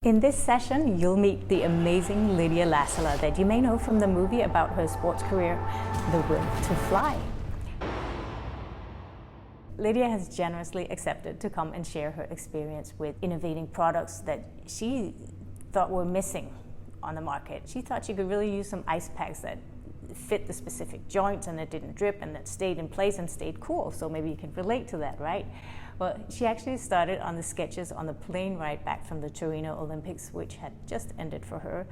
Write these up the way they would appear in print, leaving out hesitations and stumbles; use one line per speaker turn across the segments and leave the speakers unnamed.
In this session, you'll meet the amazing Lydia Lassila that you may know from the movie about her sports career, The Will to Fly. Lydia has generously accepted to come and share her experience with innovating products that she thought were missing on the market. She thought she could really use some ice packs that fit the specific joints and it didn't drip and that stayed in place and stayed cool. So maybe you can relate to that, right? Well, she actually started on the sketches on the plane ride back from the Torino Olympics, which had just ended for her.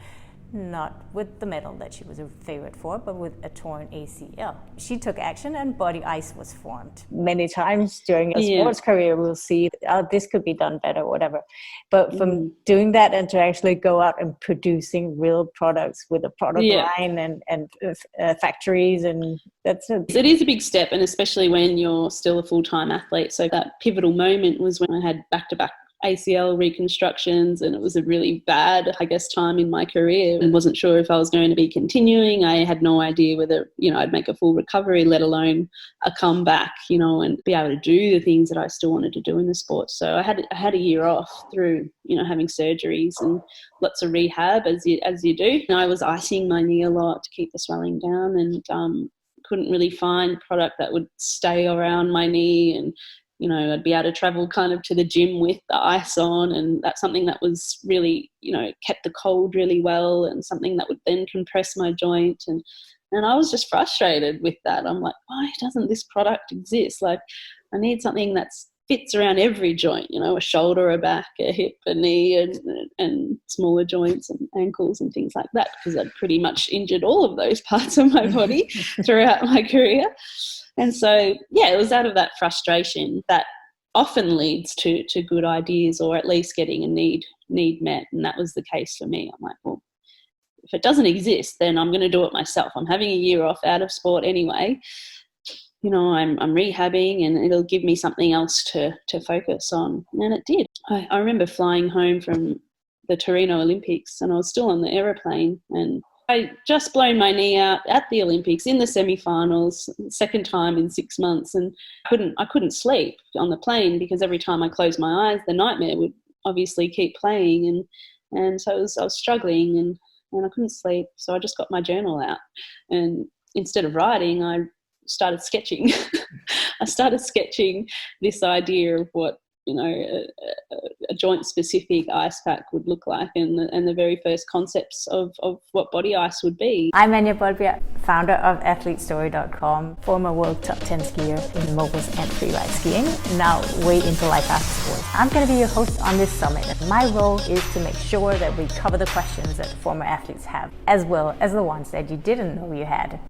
Not with the medal that she was a favorite for, but with a torn ACL. She took action and BodyIce was formed. Many times during a sports career, we'll see, oh, this could be done better, whatever. But from doing that and to actually go out and producing real products with a product line and factories, and
it is a big step, and especially when you're still a full-time athlete. So that pivotal moment was when I had back-to-back ACL reconstructions, and it was a really bad, time in my career, and wasn't sure if I was going to be continuing. I had no idea whether, I'd make a full recovery, let alone a comeback, and be able to do the things that I still wanted to do in the sport. So I had a year off through, having surgeries and lots of rehab as you do. And I was icing my knee a lot to keep the swelling down, and couldn't really find product that would stay around my knee, and I'd be able to travel kind of to the gym with the ice on, and that's something that was really, kept the cold really well, and something that would then compress my joint. And I was just frustrated with that. I'm like, why doesn't this product exist? Like, I need something that fits around every joint, a shoulder, a back, a hip, a knee, and smaller joints and ankles and things like that, because I'd pretty much injured all of those parts of my body throughout my career. And so, it was out of that frustration that often leads to good ideas, or at least getting a need met. And that was the case for me. I'm like, well, if it doesn't exist, then I'm going to do it myself. I'm having a year off out of sport anyway. I'm rehabbing, and it'll give me something else to focus on. And it did. I remember flying home from the Torino Olympics, and I was still on the aeroplane, and I just blown my knee out at the Olympics in the semi-finals, second time in 6 months, and I couldn't sleep on the plane, because every time I closed my eyes, the nightmare would obviously keep playing, and so I was struggling, and I couldn't sleep. So I just got my journal out, and instead of writing, I started sketching. I started sketching this idea of what a joint-specific ice pack would look like, and the very first concepts of what BodyIce would be.
I'm Anja Bolbjerg, founder of AthleteStory.com, former world top 10 skier in moguls and freeride skiing, now way into life after sports. I'm going to be your host on this summit, and my role is to make sure that we cover the questions that former athletes have, as well as the ones that you didn't know you had.